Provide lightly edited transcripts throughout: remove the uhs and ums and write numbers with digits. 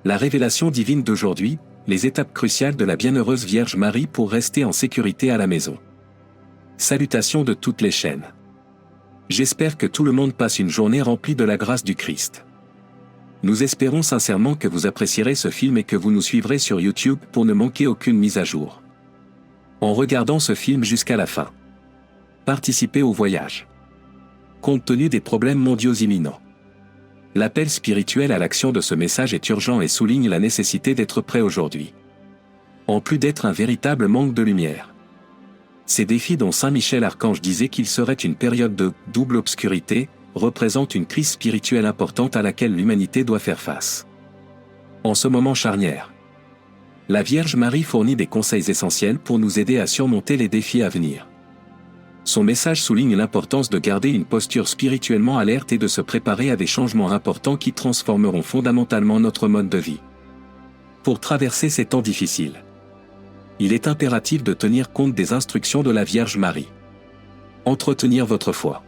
La révélation divine d'aujourd'hui, les étapes cruciales de la bienheureuse Vierge Marie pour rester en sécurité à la maison. Salutations de toutes les chaînes. J'espère que tout le monde passe une journée remplie de la grâce du Christ. Nous espérons sincèrement que vous apprécierez ce film et que vous nous suivrez sur YouTube pour ne manquer aucune mise à jour. En regardant ce film jusqu'à la fin, participez au voyage. Compte tenu des problèmes mondiaux imminents, l'appel spirituel à l'action de ce message est urgent et souligne la nécessité d'être prêt aujourd'hui. En plus d'être un véritable manque de lumière. Ces défis dont Saint Michel Archange disait qu'il serait une période de « double obscurité » représentent une crise spirituelle importante à laquelle l'humanité doit faire face. En ce moment charnière, la Vierge Marie fournit des conseils essentiels pour nous aider à surmonter les défis à venir. Son message souligne l'importance de garder une posture spirituellement alerte et de se préparer à des changements importants qui transformeront fondamentalement notre mode de vie. Pour traverser ces temps difficiles, il est impératif de tenir compte des instructions de la Vierge Marie. Entretenir votre foi.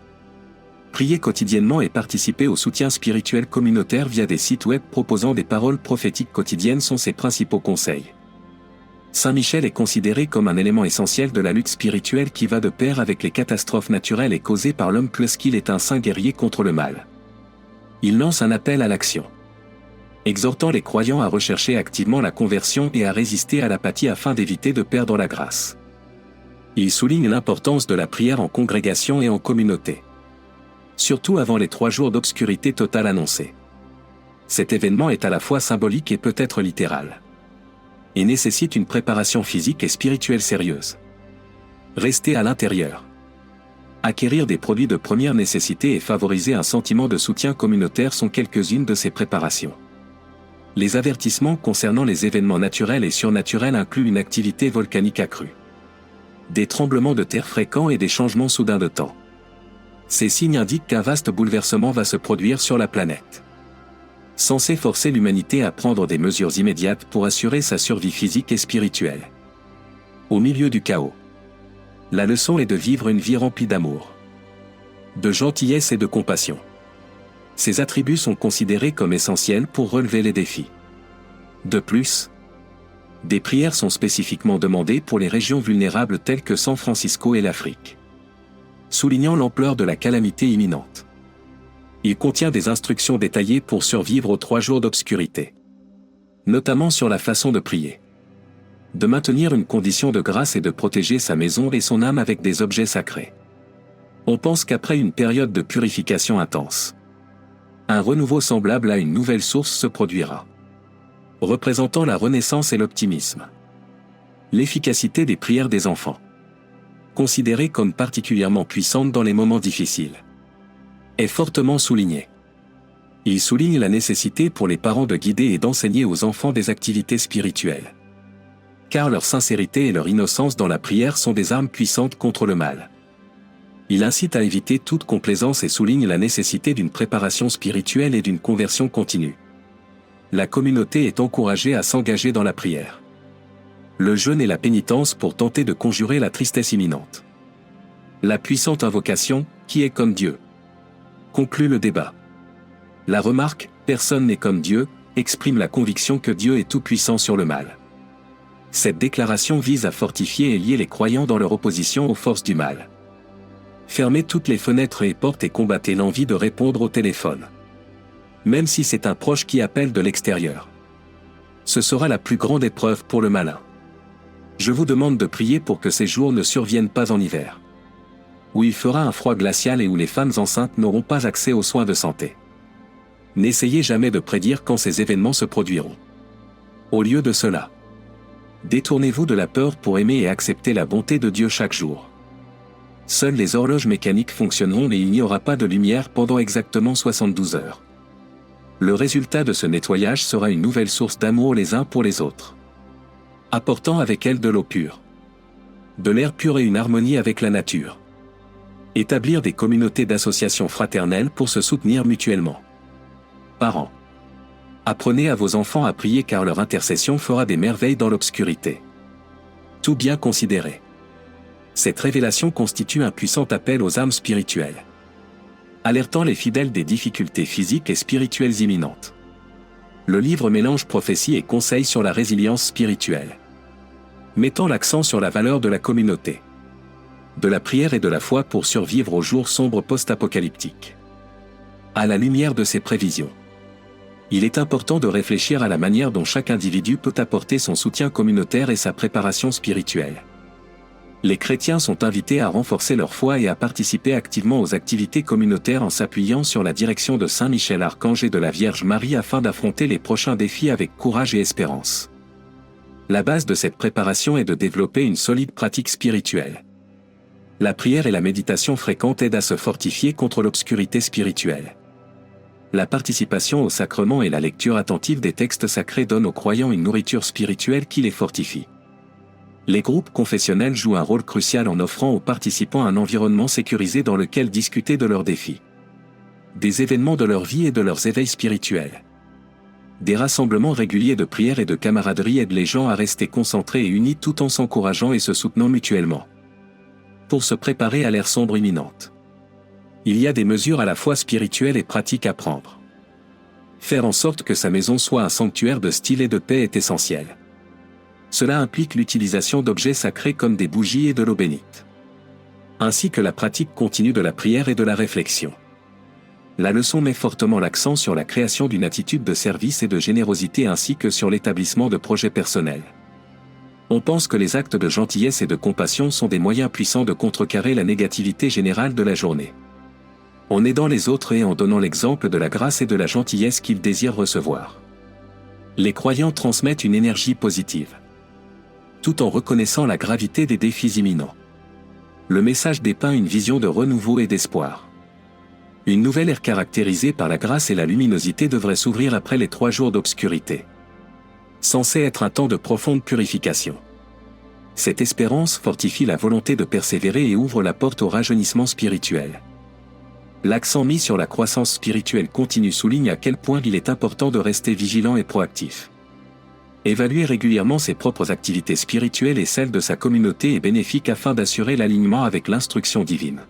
Priez quotidiennement et participer au soutien spirituel communautaire via des sites web proposant des paroles prophétiques quotidiennes sont ses principaux conseils. Saint Michel est considéré comme un élément essentiel de la lutte spirituelle qui va de pair avec les catastrophes naturelles et causées par l'homme puisqu'il est un saint guerrier contre le mal. Il lance un appel à l'action, exhortant les croyants à rechercher activement la conversion et à résister à l'apathie afin d'éviter de perdre la grâce. Il souligne l'importance de la prière en congrégation et en communauté, surtout avant les 3 jours d'obscurité totale annoncés. Cet événement est à la fois symbolique et peut-être littéral, et nécessite une préparation physique et spirituelle sérieuse. Rester à l'intérieur. Acquérir des produits de première nécessité et favoriser un sentiment de soutien communautaire sont quelques-unes de ces préparations. Les avertissements concernant les événements naturels et surnaturels incluent une activité volcanique accrue, des tremblements de terre fréquents et des changements soudains de temps. Ces signes indiquent qu'un vaste bouleversement va se produire sur la planète, censé forcer l'humanité à prendre des mesures immédiates pour assurer sa survie physique et spirituelle. Au milieu du chaos, la leçon est de vivre une vie remplie d'amour, de gentillesse et de compassion. Ces attributs sont considérés comme essentiels pour relever les défis. De plus, des prières sont spécifiquement demandées pour les régions vulnérables telles que San Francisco et l'Afrique, soulignant l'ampleur de la calamité imminente. Il contient des instructions détaillées pour survivre aux 3 jours d'obscurité, notamment sur la façon de prier, de maintenir une condition de grâce et de protéger sa maison et son âme avec des objets sacrés. On pense qu'après une période de purification intense, un renouveau semblable à une nouvelle source se produira, représentant la renaissance et l'optimisme. L'efficacité des prières des enfants, considérée comme particulièrement puissante dans les moments difficiles, est fortement soulignée. Il souligne la nécessité pour les parents de guider et d'enseigner aux enfants des activités spirituelles, car leur sincérité et leur innocence dans la prière sont des armes puissantes contre le mal. Il incite à éviter toute complaisance et souligne la nécessité d'une préparation spirituelle et d'une conversion continue. La communauté est encouragée à s'engager dans la prière, le jeûne et la pénitence pour tenter de conjurer la tristesse imminente. La puissante invocation, qui est comme Dieu, conclut le débat. La remarque « personne n'est comme Dieu » exprime la conviction que Dieu est tout-puissant sur le mal. Cette déclaration vise à fortifier et lier les croyants dans leur opposition aux forces du mal. Fermez toutes les fenêtres et portes et combattez l'envie de répondre au téléphone, même si c'est un proche qui appelle de l'extérieur. Ce sera la plus grande épreuve pour le malin. Je vous demande de prier pour que ces jours ne surviennent pas en hiver, où il fera un froid glacial et où les femmes enceintes n'auront pas accès aux soins de santé. N'essayez jamais de prédire quand ces événements se produiront. Au lieu de cela, détournez-vous de la peur pour aimer et accepter la bonté de Dieu chaque jour. Seules les horloges mécaniques fonctionneront et il n'y aura pas de lumière pendant exactement 72 heures. Le résultat de ce nettoyage sera une nouvelle source d'amour les uns pour les autres, apportant avec elle de l'eau pure, de l'air pur et une harmonie avec la nature. Établir des communautés d'associations fraternelles pour se soutenir mutuellement. Parents, apprenez à vos enfants à prier car leur intercession fera des merveilles dans l'obscurité. Tout bien considéré. Cette révélation constitue un puissant appel aux âmes spirituelles, alertant les fidèles des difficultés physiques et spirituelles imminentes. Le livre mélange prophétie et conseils sur la résilience spirituelle, mettant l'accent sur la valeur de la communauté, de la prière et de la foi pour survivre aux jours sombres post-apocalyptiques. À la lumière de ces prévisions, il est important de réfléchir à la manière dont chaque individu peut apporter son soutien communautaire et sa préparation spirituelle. Les chrétiens sont invités à renforcer leur foi et à participer activement aux activités communautaires en s'appuyant sur la direction de Saint Michel Archange et de la Vierge Marie afin d'affronter les prochains défis avec courage et espérance. La base de cette préparation est de développer une solide pratique spirituelle. La prière et la méditation fréquente aident à se fortifier contre l'obscurité spirituelle. La participation au sacrement et la lecture attentive des textes sacrés donnent aux croyants une nourriture spirituelle qui les fortifie. Les groupes confessionnels jouent un rôle crucial en offrant aux participants un environnement sécurisé dans lequel discuter de leurs défis, des événements de leur vie et de leurs éveils spirituels. Des rassemblements réguliers de prière et de camaraderie aident les gens à rester concentrés et unis tout en s'encourageant et se soutenant mutuellement. Pour se préparer à l'ère sombre imminente, il y a des mesures à la fois spirituelles et pratiques à prendre. Faire en sorte que sa maison soit un sanctuaire de style et de paix est essentiel. Cela implique l'utilisation d'objets sacrés comme des bougies et de l'eau bénite, ainsi que la pratique continue de la prière et de la réflexion. La leçon met fortement l'accent sur la création d'une attitude de service et de générosité ainsi que sur l'établissement de projets personnels. On pense que les actes de gentillesse et de compassion sont des moyens puissants de contrecarrer la négativité générale de la journée, en aidant les autres et en donnant l'exemple de la grâce et de la gentillesse qu'ils désirent recevoir. Les croyants transmettent une énergie positive, tout en reconnaissant la gravité des défis imminents. Le message dépeint une vision de renouveau et d'espoir. Une nouvelle ère caractérisée par la grâce et la luminosité devrait s'ouvrir après les 3 jours d'obscurité, censé être un temps de profonde purification. Cette espérance fortifie la volonté de persévérer et ouvre la porte au rajeunissement spirituel. L'accent mis sur la croissance spirituelle continue souligne à quel point il est important de rester vigilant et proactif. Évaluer régulièrement ses propres activités spirituelles et celles de sa communauté est bénéfique afin d'assurer l'alignement avec l'instruction divine.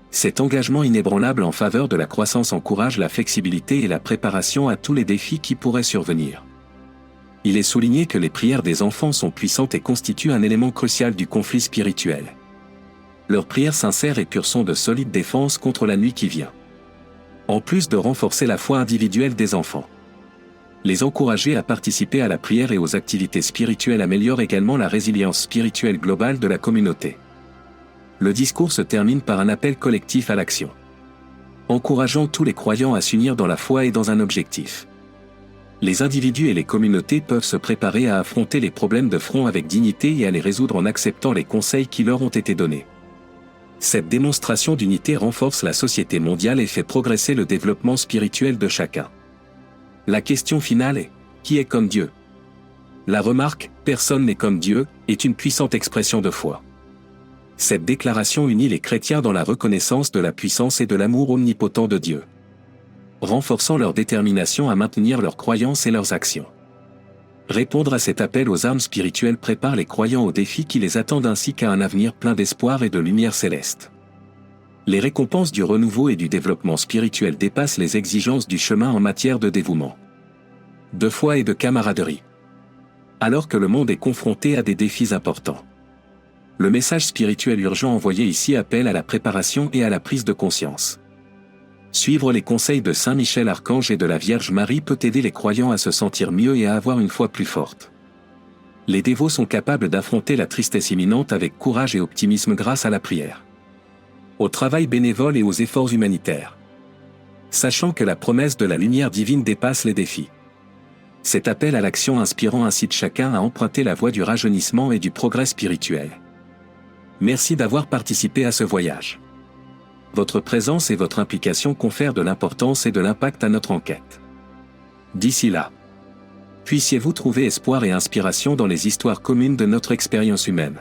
Cet engagement inébranlable en faveur de la croissance encourage la flexibilité et la préparation à tous les défis qui pourraient survenir. Il est souligné que les prières des enfants sont puissantes et constituent un élément crucial du conflit spirituel. Leurs prières sincères et pures sont de solides défenses contre la nuit qui vient, en plus de renforcer la foi individuelle des enfants. Les encourager à participer à la prière et aux activités spirituelles améliore également la résilience spirituelle globale de la communauté. Le discours se termine par un appel collectif à l'action, encourageant tous les croyants à s'unir dans la foi et dans un objectif. Les individus et les communautés peuvent se préparer à affronter les problèmes de front avec dignité et à les résoudre en acceptant les conseils qui leur ont été donnés. Cette démonstration d'unité renforce la société mondiale et fait progresser le développement spirituel de chacun. La question finale est « Qui est comme Dieu ?» La remarque « Personne n'est comme Dieu » est une puissante expression de foi. Cette déclaration unit les chrétiens dans la reconnaissance de la puissance et de l'amour omnipotent de Dieu, renforçant leur détermination à maintenir leurs croyances et leurs actions. Répondre à cet appel aux armes spirituelles prépare les croyants aux défis qui les attendent ainsi qu'à un avenir plein d'espoir et de lumière céleste. Les récompenses du renouveau et du développement spirituel dépassent les exigences du chemin en matière de dévouement, de foi et de camaraderie. Alors que le monde est confronté à des défis importants, le message spirituel urgent envoyé ici appelle à la préparation et à la prise de conscience. Suivre les conseils de Saint Michel Archange et de la Vierge Marie peut aider les croyants à se sentir mieux et à avoir une foi plus forte. Les dévots sont capables d'affronter la tristesse imminente avec courage et optimisme grâce à la prière, au travail bénévole et aux efforts humanitaires, sachant que la promesse de la lumière divine dépasse les défis. Cet appel à l'action inspirant incite chacun à emprunter la voie du rajeunissement et du progrès spirituel. Merci d'avoir participé à ce voyage. Votre présence et votre implication confèrent de l'importance et de l'impact à notre enquête. D'ici là, puissiez-vous trouver espoir et inspiration dans les histoires communes de notre expérience humaine.